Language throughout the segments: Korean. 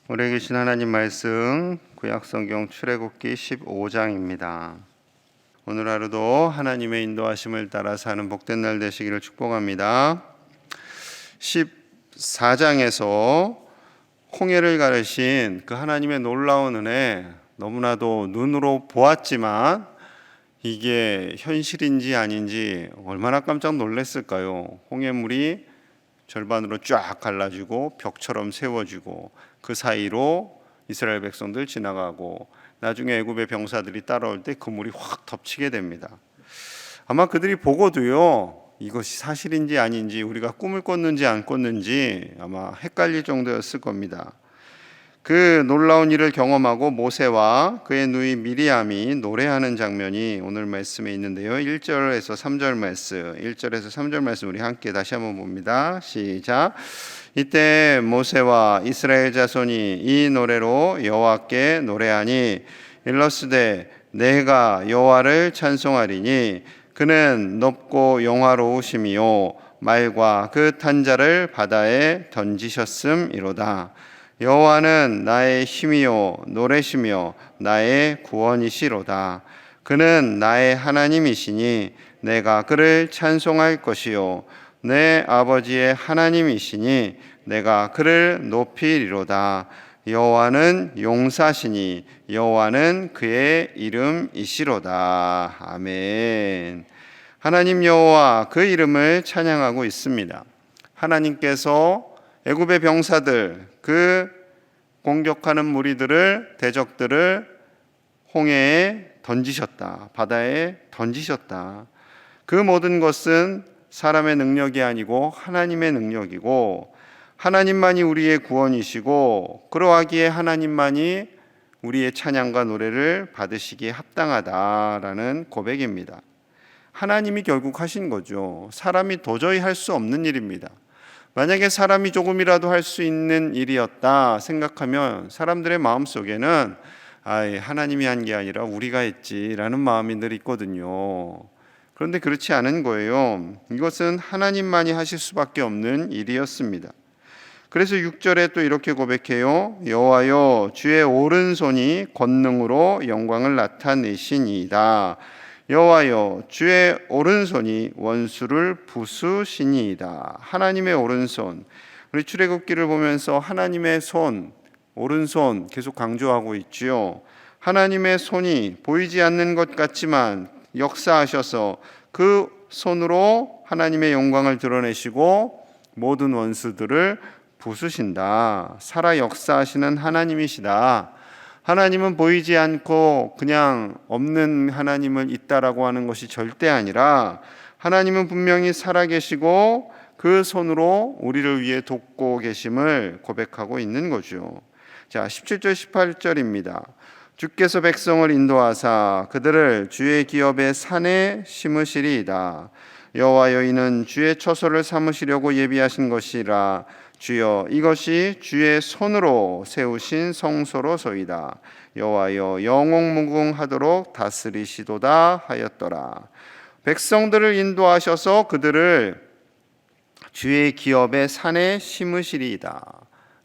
오래 계신 하나님 말씀 구약성경 출애굽기 15장입니다. 오늘 하루도 하나님의 인도하심을 따라 사는 복된 날 되시기를 축복합니다. 14장에서 홍해를 가르신 그 하나님의 놀라운 은혜, 너무나도 눈으로 보았지만 이게 현실인지 아닌지 얼마나 깜짝 놀랐을까요? 홍해물이 절반으로 쫙 갈라지고 벽처럼 세워지고 그 사이로 이스라엘 백성들 지나가고 나중에 애굽의 병사들이 따라올 때 그 물이 확 덮치게 됩니다. 아마 그들이 보고도요, 이것이 사실인지 아닌지, 우리가 꿈을 꿨는지 안 꿨는지 아마 헷갈릴 정도였을 겁니다. 그 놀라운 일을 경험하고 모세와 그의 누이 미리암이 노래하는 장면이 오늘 말씀에 있는데요. 1절에서 3절 말씀 우리 함께 다시 한번 봅니다. 시작. 이때 모세와 이스라엘 자손이 이 노래로 여호와께 노래하니 일러스되 내가 여호와를 찬송하리니 그는 높고 영화로우심이요 말과 그 탄자를 바다에 던지셨음이로다. 여호와는 나의 힘이요 노래시며 나의 구원이시로다. 그는 나의 하나님이시니 내가 그를 찬송할 것이요 내 아버지의 하나님이시니 내가 그를 높이리로다. 여호와는 용사시니 여호와는 그의 이름이시로다. 아멘. 하나님 여호와 그 이름을 찬양하고 있습니다. 하나님께서 애굽의 병사들, 그 공격하는 무리들을, 대적들을 홍해에 던지셨다. 바다에 던지셨다. 그 모든 것은 사람의 능력이 아니고 하나님의 능력이고, 하나님만이 우리의 구원이시고, 그러하기에 하나님만이 우리의 찬양과 노래를 받으시기에 합당하다라는 고백입니다. 하나님이 결국 하신 거죠. 사람이 도저히 할 수 없는 일입니다. 만약에 사람이 조금이라도 할 수 있는 일이었다 생각하면 사람들의 마음속에는 하나님이 한 게 아니라 우리가 했지라는 마음이 늘 있거든요. 그런데 그렇지 않은 거예요. 이것은 하나님만이 하실 수밖에 없는 일이었습니다. 그래서 6절에 또 이렇게 고백해요. 여호와여 주의 오른손이 권능으로 영광을 나타내시니이다. 여호와여 주의 오른손이 원수를 부수시니이다. 하나님의 오른손, 우리 출애굽기를 보면서 하나님의 손, 오른손 계속 강조하고 있지요. 하나님의 손이 보이지 않는 것 같지만 역사하셔서 그 손으로 하나님의 영광을 드러내시고 모든 원수들을 부수신다. 살아 역사하시는 하나님이시다. 하나님은 보이지 않고 그냥 없는 하나님을 있다라고 하는 것이 절대 아니라 하나님은 분명히 살아계시고 그 손으로 우리를 위해 돕고 계심을 고백하고 있는 거죠. 자, 17절 18절입니다. 주께서 백성을 인도하사 그들을 주의 기업의 산에 심으시리이다. 여호와여 이는 주의 처소를 삼으시려고 예비하신 것이라. 주여 이것이 주의 손으로 세우신 성소로소이다. 여호와여 영웅무궁하도록 다스리시도다 하였더라. 백성들을 인도하셔서 그들을 주의 기업의 산에 심으시리이다.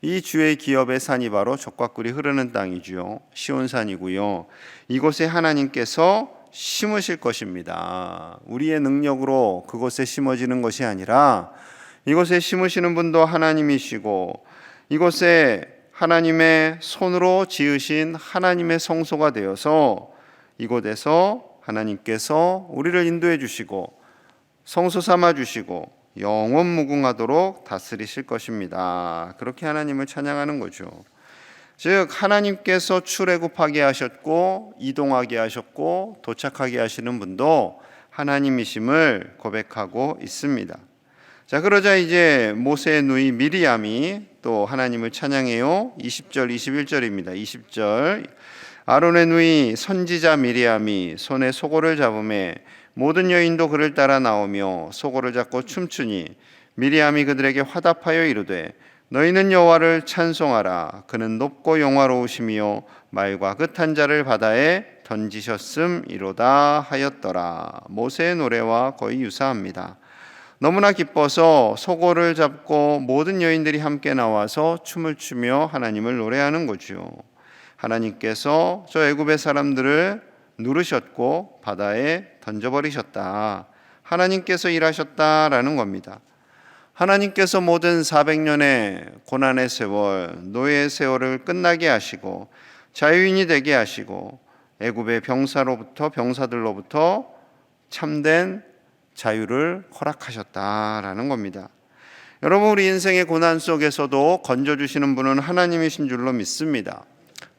이 주의 기업의 산이 바로 젖과 꿀이 흐르는 땅이죠. 시온산이고요. 이곳에 하나님께서 심으실 것입니다. 우리의 능력으로 그곳에 심어지는 것이 아니라 이곳에 심으시는 분도 하나님이시고 이곳에 하나님의 손으로 지으신 하나님의 성소가 되어서 이곳에서 하나님께서 우리를 인도해 주시고 성소 삼아 주시고 영원무궁하도록 다스리실 것입니다. 그렇게 하나님을 찬양하는 거죠. 즉 하나님께서 출애굽하게 하셨고 이동하게 하셨고 도착하게 하시는 분도 하나님이심을 고백하고 있습니다. 자, 그러자 이제 모세의 누이 미리암이 또 하나님을 찬양해요. 20절 21절입니다. 20절 아론의 누이 선지자 미리암이 손에 소고를 잡음에 모든 여인도 그를 따라 나오며 소고를 잡고 춤추니 미리암이 그들에게 화답하여 이르되 너희는 여호와를 찬송하라. 그는 높고 영화로우시며 말과 그 탄자를 바다에 던지셨음이로다 하였더라. 모세의 노래와 거의 유사합니다. 너무나 기뻐서 소고를 잡고 모든 여인들이 함께 나와서 춤을 추며 하나님을 노래하는 거죠. 하나님께서 저 애굽의 사람들을 누르셨고 바다에 던져버리셨다. 하나님께서 일하셨다라는 겁니다. 하나님께서 모든 400년의 고난의 세월, 노예의 세월을 끝나게 하시고 자유인이 되게 하시고 애굽의 병사들로부터 참된 자유를 허락하셨다라는 겁니다. 여러분, 우리 인생의 고난 속에서도 건져주시는 분은 하나님이신 줄로 믿습니다.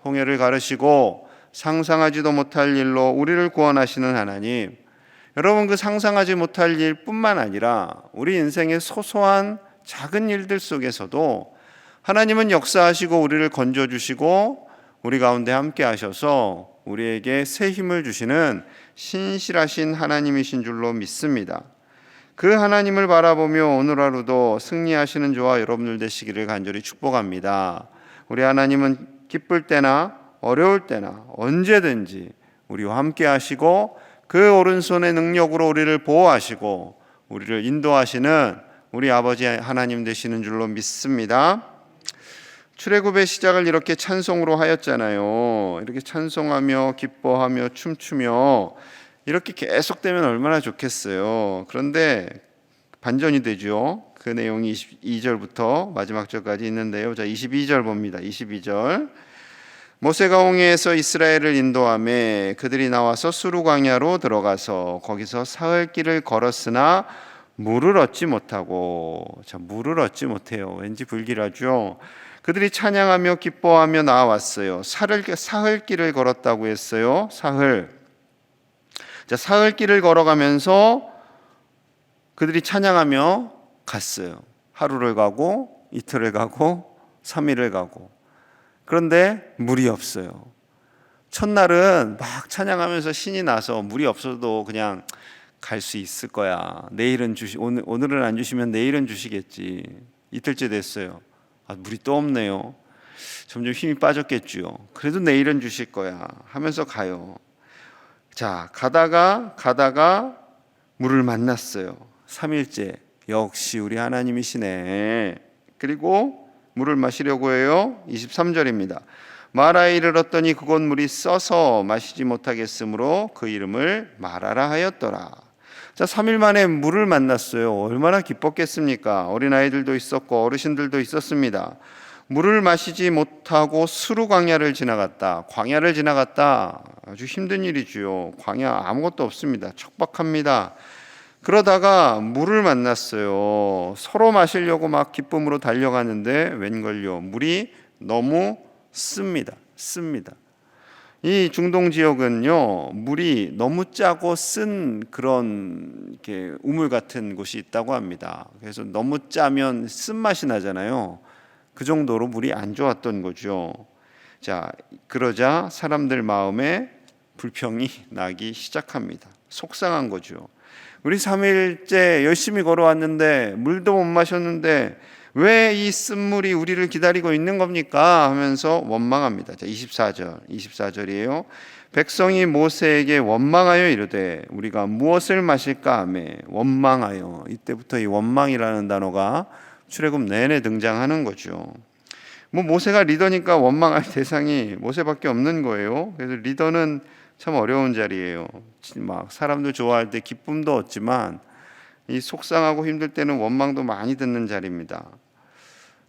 홍해를 가르시고 상상하지도 못할 일로 우리를 구원하시는 하나님, 여러분, 그 상상하지 못할 일뿐만 아니라 우리 인생의 소소한 작은 일들 속에서도 하나님은 역사하시고 우리를 건져주시고 우리 가운데 함께 하셔서 우리에게 새 힘을 주시는 신실하신 하나님이신 줄로 믿습니다. 그 하나님을 바라보며 오늘 하루도 승리하시는 저와 여러분들 되시기를 간절히 축복합니다. 우리 하나님은 기쁠 때나 어려울 때나 언제든지 우리와 함께 하시고 그 오른손의 능력으로 우리를 보호하시고 우리를 인도하시는 우리 아버지 하나님 되시는 줄로 믿습니다. 출애굽의 시작을 이렇게 찬송으로 하였잖아요. 이렇게 찬송하며 기뻐하며 춤추며 이렇게 계속되면 얼마나 좋겠어요. 그런데 반전이 되죠. 그 내용이 22절부터 마지막 절까지 있는데요. 자, 22절 봅니다. 22절. 모세가 홍해에서 이스라엘을 인도하매 그들이 나와서 수르 광야로 들어가서 거기서 사흘 길을 걸었으나 물을 얻지 못하고, 자, 물을 얻지 못해요. 왠지 불길하죠. 그들이 찬양하며 기뻐하며 나와왔어요. 사흘 길을 걸었다고 했어요. 사흘. 자, 사흘 길을 걸어가면서 그들이 찬양하며 갔어요. 하루를 가고 이틀을 가고 3일을 가고. 그런데 물이 없어요. 첫날은 막 찬양하면서 신이 나서 물이 없어도 그냥 갈 수 있을 거야. 내일은 오늘은 안 주시면 내일은 주시겠지. 이틀째 됐어요. 아, 물이 또 없네요. 점점 힘이 빠졌겠죠. 그래도 내일은 주실 거야 하면서 가요. 자, 가다가 물을 만났어요. 3일째. 역시 우리 하나님이시네. 그리고 물을 마시려고 해요. 23절입니다. 마라에 이르렀더니 그곳 물이 써서 마시지 못하겠으므로 그 이름을 마라라 하였더라. 자, 3일 만에 물을 만났어요. 얼마나 기뻤겠습니까? 어린아이들도 있었고 어르신들도 있었습니다. 물을 마시지 못하고 수르 광야를 지나갔다. 광야를 지나갔다. 아주 힘든 일이지요. 광야 아무것도 없습니다. 척박합니다. 그러다가 물을 만났어요. 서로 마시려고 막 기쁨으로 달려가는데 웬걸요, 물이 너무 씁니다. 이 중동 지역은요, 물이 너무 짜고 쓴 그런 이렇게 우물 같은 곳이 있다고 합니다. 그래서 너무 짜면 쓴맛이 나잖아요. 그 정도로 물이 안 좋았던 거죠. 자, 그러자 사람들 마음에 불평이 나기 시작합니다. 속상한 거죠. 우리 3일째 열심히 걸어왔는데 물도 못 마셨는데 왜 이 쓴물이 우리를 기다리고 있는 겁니까? 하면서 원망합니다. 자, 24절이에요. 백성이 모세에게 원망하여 이르되 우리가 무엇을 마실까 하며 원망하여. 이때부터 이 원망이라는 단어가 출애굽 내내 등장하는 거죠. 모세가 리더니까 원망할 대상이 모세밖에 없는 거예요. 그래서 리더는 참 어려운 자리예요. 막 사람들 좋아할 때 기쁨도 얻지만 이 속상하고 힘들 때는 원망도 많이 듣는 자리입니다.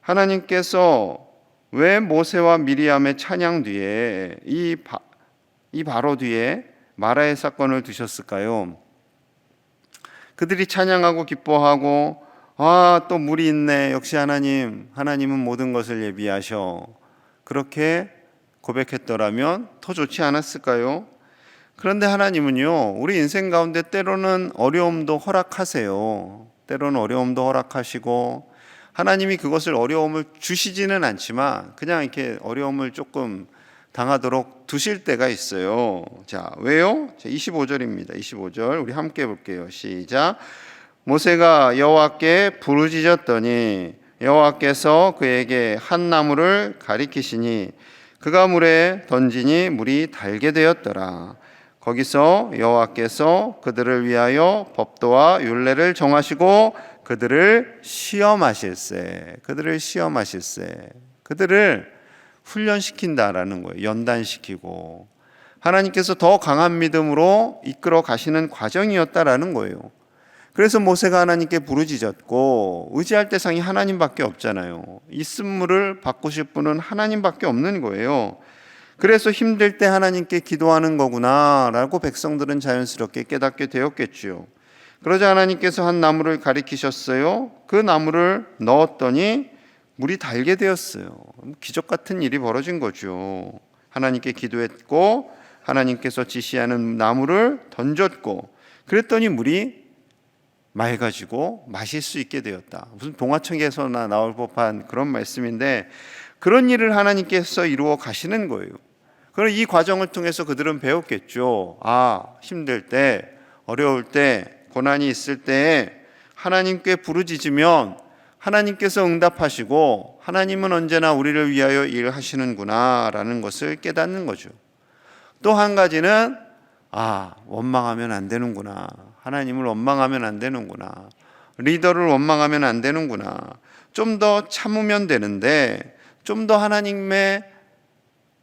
하나님께서 왜 모세와 미리암의 찬양 뒤에 이 바로 뒤에 마라의 사건을 두셨을까요? 그들이 찬양하고 기뻐하고 또 물이 있네. 역시 하나님은 모든 것을 예비하셔. 그렇게 고백했더라면 더 좋지 않았을까요? 그런데 하나님은요, 우리 인생 가운데 때로는 어려움도 허락하세요. 때로는 어려움도 허락하시고 하나님이 그것을 어려움을 주시지는 않지만 그냥 이렇게 어려움을 조금 당하도록 두실 때가 있어요. 자, 왜요? 25절입니다. 25절 우리 함께 볼게요. 시작. 모세가 여호와께 부르짖었더니 여호와께서 그에게 한 나무를 가리키시니 그가 물에 던지니 물이 달게 되었더라. 거기서 여호와께서 그들을 위하여 법도와 율례를 정하시고 그들을 시험하실세. 그들을 훈련시킨다라는 거예요. 연단시키고 하나님께서 더 강한 믿음으로 이끌어 가시는 과정이었다라는 거예요. 그래서 모세가 하나님께 부르짖었고 의지할 대상이 하나님밖에 없잖아요. 이 쓴물을 바꾸실 분은 하나님밖에 없는 거예요. 그래서 힘들 때 하나님께 기도하는 거구나라고 백성들은 자연스럽게 깨닫게 되었겠지요. 그러자 하나님께서 한 나무를 가리키셨어요. 그 나무를 넣었더니 물이 달게 되었어요. 기적 같은 일이 벌어진 거죠. 하나님께 기도했고 하나님께서 지시하는 나무를 던졌고 그랬더니 물이 맑아지고 마실 수 있게 되었다. 무슨 동화책에서나 나올 법한 그런 말씀인데 그런 일을 하나님께서 이루어 가시는 거예요. 그럼 이 과정을 통해서 그들은 배웠겠죠. 힘들 때, 어려울 때, 고난이 있을 때 하나님께 부르짖으면 하나님께서 응답하시고 하나님은 언제나 우리를 위하여 일하시는구나 라는 것을 깨닫는 거죠. 또 한 가지는 원망하면 안 되는구나. 하나님을 원망하면 안 되는구나. 리더를 원망하면 안 되는구나. 좀 더 참으면 되는데 좀 더 하나님의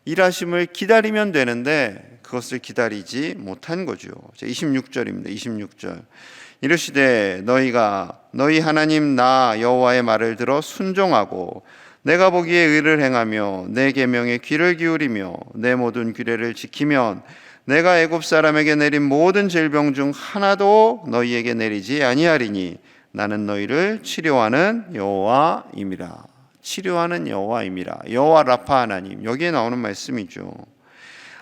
일하심을 기다리면 되는데 그것을 기다리지 못한 거죠. 26절입니다. 26절. 이르시되 너희 하나님 나 여호와의 말을 들어 순종하고 내가 보기에 의를 행하며 내 계명에 귀를 기울이며 내 모든 규례를 지키면 내가 애굽 사람에게 내린 모든 질병 중 하나도 너희에게 내리지 아니하리니 나는 너희를 치료하는 여호와임이라. 치료하는 여호와임이라. 여호와 라파 하나님. 여기에 나오는 말씀이죠.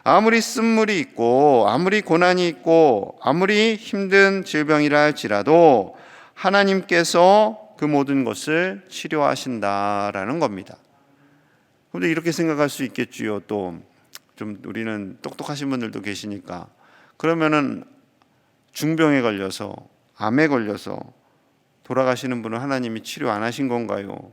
아무리 쓴물이 있고 아무리 고난이 있고 아무리 힘든 질병이라 할지라도 하나님께서 그 모든 것을 치료하신다라는 겁니다. 그런데 이렇게 생각할 수 있겠지요. 또 좀 우리는 똑똑하신 분들도 계시니까 그러면은 중병에 걸려서 암에 걸려서 돌아가시는 분은 하나님이 치료 안 하신 건가요?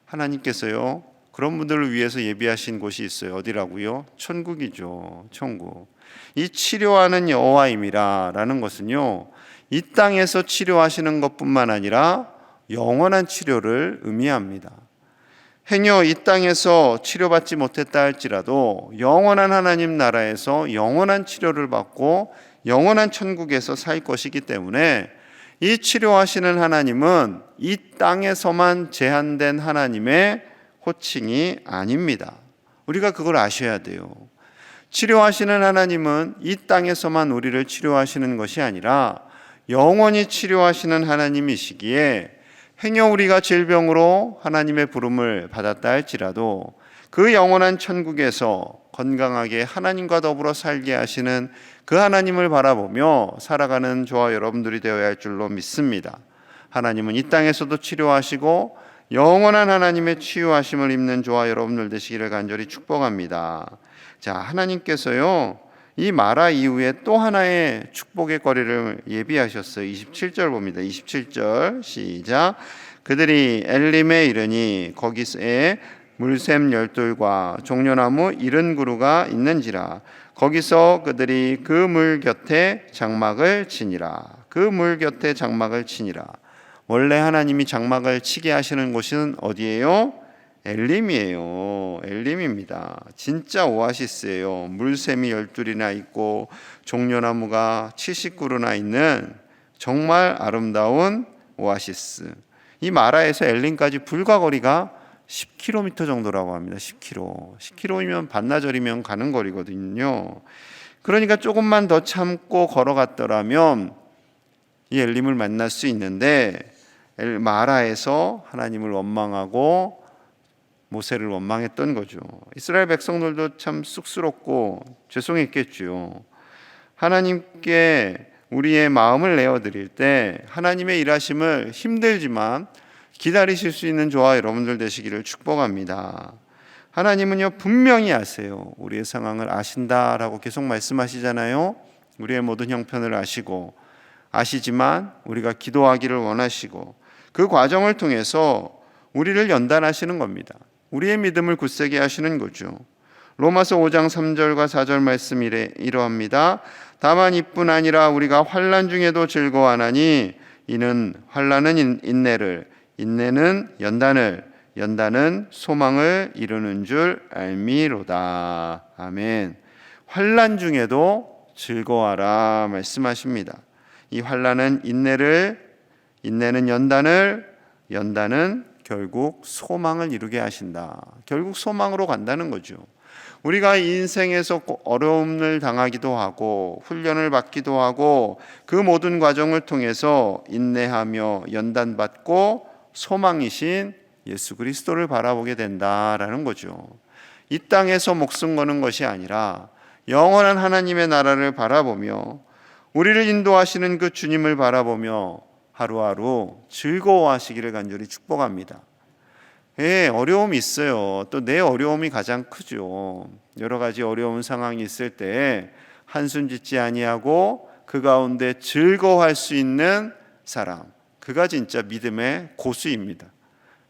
하나님께서요 그런 분들을 위해서 예비하신 곳이 있어요. 어디라고요? 천국이죠. 천국. 이 치료하는 여호와임이라 라는 것은요 이 땅에서 치료하시는 것뿐만 아니라 영원한 치료를 의미합니다. 행여 이 땅에서 치료받지 못했다 할지라도 영원한 하나님 나라에서 영원한 치료를 받고 영원한 천국에서 살 것이기 때문에 이 치료하시는 하나님은 이 땅에서만 제한된 하나님의 호칭이 아닙니다. 우리가 그걸 아셔야 돼요. 치료하시는 하나님은 이 땅에서만 우리를 치료하시는 것이 아니라 영원히 치료하시는 하나님이시기에 행여 우리가 질병으로 하나님의 부름을 받았다 할지라도 그 영원한 천국에서 건강하게 하나님과 더불어 살게 하시는 그 하나님을 바라보며 살아가는 저와 여러분들이 되어야 할 줄로 믿습니다. 하나님은 이 땅에서도 치료하시고 영원한 하나님의 치유하심을 입는 저와 여러분들 되시기를 간절히 축복합니다. 자, 하나님께서요 이 마라 이후에 또 하나의 축복의 거리를 예비하셨어요. 27절 봅니다. 27절 시작. 그들이 엘림에 이르니 거기에 물샘 열둘과 종려나무 70그루가 있는지라. 거기서 그들이 그 물 곁에 장막을 치니라. 그 물 곁에 장막을 치니라. 원래 하나님이 장막을 치게 하시는 곳은 어디예요? 엘림이에요. 엘림입니다. 진짜 오아시스예요. 물샘이 12이나 있고 종려나무가 70그루나 있는 정말 아름다운 오아시스. 이 마라에서 엘림까지 불과 거리가 10km 정도라고 합니다. 10km. 10km이면 반나절이면 가는 거리거든요. 그러니까 조금만 더 참고 걸어갔더라면 이 엘림을 만날 수 있는데 마라에서 하나님을 원망하고 모세를 원망했던 거죠. 이스라엘 백성들도 참 쑥스럽고 죄송했겠죠. 하나님께 우리의 마음을 내어드릴 때 하나님의 일하심을 힘들지만 기다리실 수 있는 저와 여러분들 되시기를 축복합니다. 하나님은요 분명히 아세요. 우리의 상황을 아신다라고 계속 말씀하시잖아요. 우리의 모든 형편을 아시지만 우리가 기도하기를 원하시고 그 과정을 통해서 우리를 연단하시는 겁니다. 우리의 믿음을 굳세게 하시는 거죠. 로마서 5장 3절과 4절 말씀 이러합니다. 다만 이뿐 아니라 우리가 환난 중에도 즐거워하나니 이는 환난은 인내를, 인내는 연단을, 연단은 소망을 이루는 줄 알미로다. 아멘. 환난 중에도 즐거워하라 말씀하십니다. 이 환난은 인내를, 인내는 연단을, 연단은 결국 소망을 이루게 하신다. 결국 소망으로 간다는 거죠. 우리가 인생에서 어려움을 당하기도 하고 훈련을 받기도 하고 그 모든 과정을 통해서 인내하며 연단받고 소망이신 예수 그리스도를 바라보게 된다라는 거죠. 이 땅에서 목숨 거는 것이 아니라 영원한 하나님의 나라를 바라보며 우리를 인도하시는 그 주님을 바라보며 하루하루 즐거워하시기를 간절히 축복합니다. 예, 어려움이 있어요. 또 내 어려움이 가장 크죠. 여러 가지 어려운 상황이 있을 때 한숨 짓지 아니하고 그 가운데 즐거워할 수 있는 사람, 그가 진짜 믿음의 고수입니다.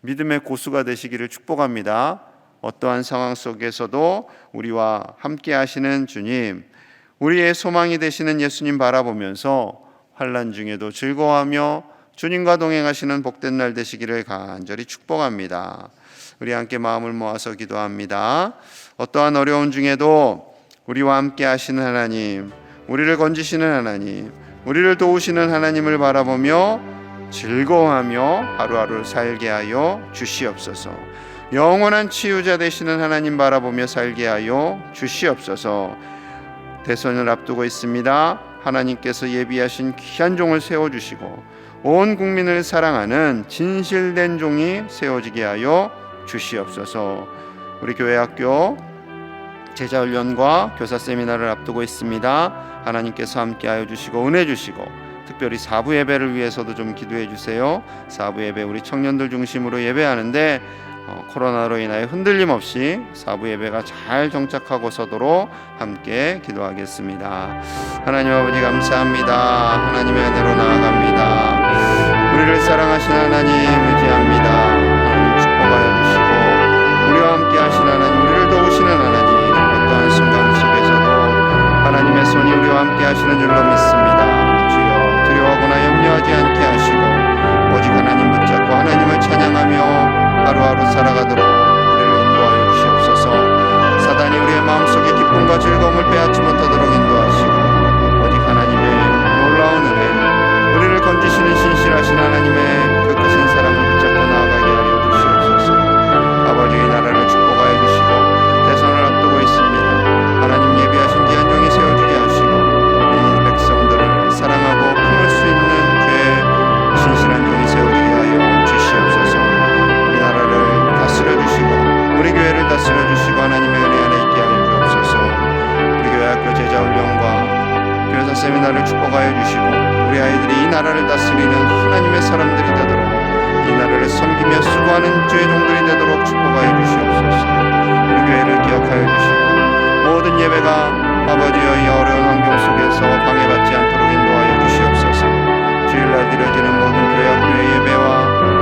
믿음의 고수가 되시기를 축복합니다. 어떠한 상황 속에서도 우리와 함께 하시는 주님, 우리의 소망이 되시는 예수님 바라보면서 환난 중에도 즐거워하며 주님과 동행하시는 복된 날 되시기를 간절히 축복합니다. 우리 함께 마음을 모아서 기도합니다. 어떠한 어려움 중에도 우리와 함께 하시는 하나님, 우리를 건지시는 하나님, 우리를 도우시는 하나님을 바라보며 즐거워하며 하루하루 살게 하여 주시옵소서. 영원한 치유자 되시는 하나님 바라보며 살게 하여 주시옵소서. 대선을 앞두고 있습니다. 하나님께서 예비하신 귀한 종을 세워주시고 온 국민을 사랑하는 진실된 종이 세워지게 하여 주시옵소서. 우리 교회 학교 제자훈련과 교사 세미나를 앞두고 있습니다. 하나님께서 함께하여 주시고 은혜 주시고 특별히 4부 예배를 위해서도 좀 기도해 주세요. 4부 예배 우리 청년들 중심으로 예배하는데 코로나로 인하여 흔들림 없이 4부 예배가 잘 정착하고 서도록 함께 기도하겠습니다. 하나님 아버지 감사합니다. 하나님의 은혜로 나아갑니다. 우리를 사랑하신 하나님 의지합니다. 하나님 축복하여 주시고 우리와 함께 하신 하나님, 우리를 도우시는 하나님, 어떠한 순간 속에서도 하나님의 손이 우리와 함께 하시는 줄로 믿습니다. 주여 두려워하거나 염려하지 않게 하시고 오직 하나님 붙잡고 하나님을 찬양하며 하루하루 살아가도록 우리를 인도하여 주시옵소서. 사단이 우리의 마음속에 기쁨과 즐거움을 빼앗지 못하도록 인도하시고 오직 하나님의 놀라운 은혜, 우리를 건지시는 신실하신 하나님의 그 크신 사랑을 붙잡고 나아가게 하여 주시옵소서. 아버지의 나라를 축복하여 주시고 대선을 앞두고 있습니다. 하나님 예비하신 귀한 종이 세워지게 하시고 이 백성들을 사랑하고 품을 수 있는 죄의 신실한 종이 세워지게 하여 주시옵소서. 우리 나라를 다스려 주시고 우리 교회를 다스려 주시고 하나님의 은혜 안에 있게 하여 주옵소서. 우리 교회 학교 제자훈련과 교사 세미나를 축복하여 주시고 우리 아이들이 이 나라를 다스리는 하나님의 사람들이 되도록 이 나라를 섬기며 수고하는 주의 종들이 되도록 축복하여 주시옵소서. 우리 교회를 기억하여 주시고 모든 예배가 아버지여 이 어려운 환경 속에서 방해받지 않도록 인도하여 주시옵소서. 주일날 드려지는 모든 교회 학교의 예배와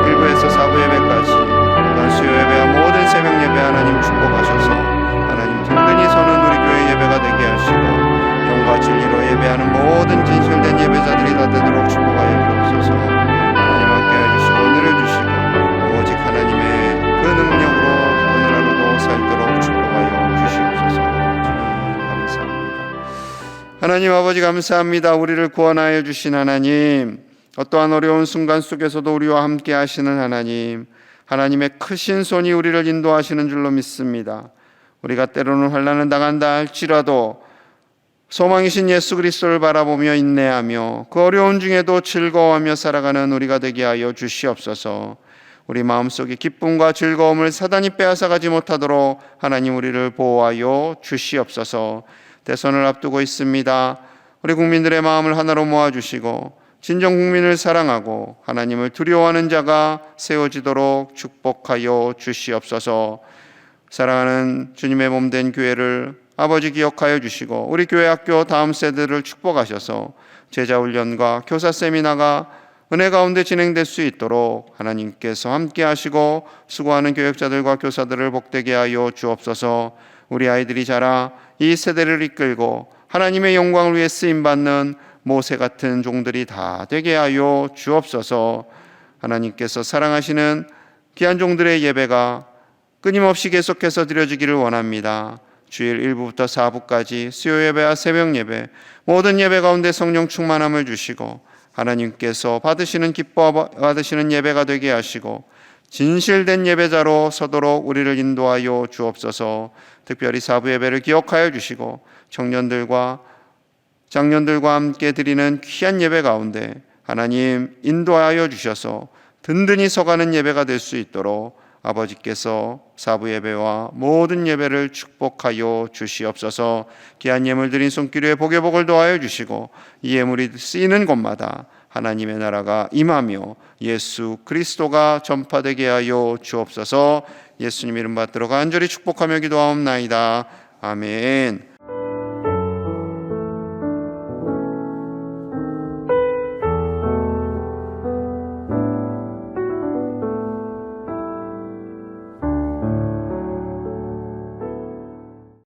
1부에서 4부 예배까지 또한 수요 예배와 모든 새벽 예배 하나님 축복하셔서 하나님 든든히 서는 우리 교회 예배가 되게 하시고 영과 진리로 예배하는 모든 진실된 예배자들이 다 되도록 축복하여 주옵소서. 하나님 함께해 주시고 은혜를 주시고 오직 하나님의 그 능력으로 오늘 하루도 살도록 축복하여 주시옵소서. 주님 감사합니다. 하나님 아버지 감사합니다. 우리를 구원하여 주신 하나님, 어떠한 어려운 순간 속에서도 우리와 함께 하시는 하나님, 하나님의 크신 손이 우리를 인도하시는 줄로 믿습니다. 우리가 때로는 환난을 당한다 할지라도 소망이신 예수 그리스도를 바라보며 인내하며 그 어려운 중에도 즐거워하며 살아가는 우리가 되게 하여 주시옵소서. 우리 마음속에 기쁨과 즐거움을 사단이 빼앗아가지 못하도록 하나님 우리를 보호하여 주시옵소서. 대선을 앞두고 있습니다. 우리 국민들의 마음을 하나로 모아주시고 진정 국민을 사랑하고 하나님을 두려워하는 자가 세워지도록 축복하여 주시옵소서. 사랑하는 주님의 몸된 교회를 아버지 기억하여 주시고 우리 교회 학교 다음 세대를 축복하셔서 제자훈련과 교사 세미나가 은혜 가운데 진행될 수 있도록 하나님께서 함께 하시고 수고하는 교역자들과 교사들을 복되게 하여 주옵소서. 우리 아이들이 자라 이 세대를 이끌고 하나님의 영광을 위해 쓰임받는 모세 같은 종들이 다 되게 하여 주옵소서. 하나님께서 사랑하시는 귀한 종들의 예배가 끊임없이 계속해서 드려지기를 원합니다. 주일 1부부터 4부까지 수요 예배와 새벽 예배, 모든 예배 가운데 성령 충만함을 주시고 하나님께서 기뻐 받으시는 예배가 되게 하시고 진실된 예배자로 서도록 우리를 인도하여 주옵소서. 특별히 4부 예배를 기억하여 주시고 청년들과 장년들과 함께 드리는 귀한 예배 가운데 하나님 인도하여 주셔서 든든히 서가는 예배가 될 수 있도록 아버지께서 4부 예배와 모든 예배를 축복하여 주시옵소서. 귀한 예물 드린 손길 위에 복의 복을 더하여 주시고 이 예물이 쓰이는 곳마다 하나님의 나라가 임하며 예수 그리스도가 전파되게 하여 주옵소서. 예수님 이름 받들어 간절히 축복하며 기도하옵나이다. 아멘.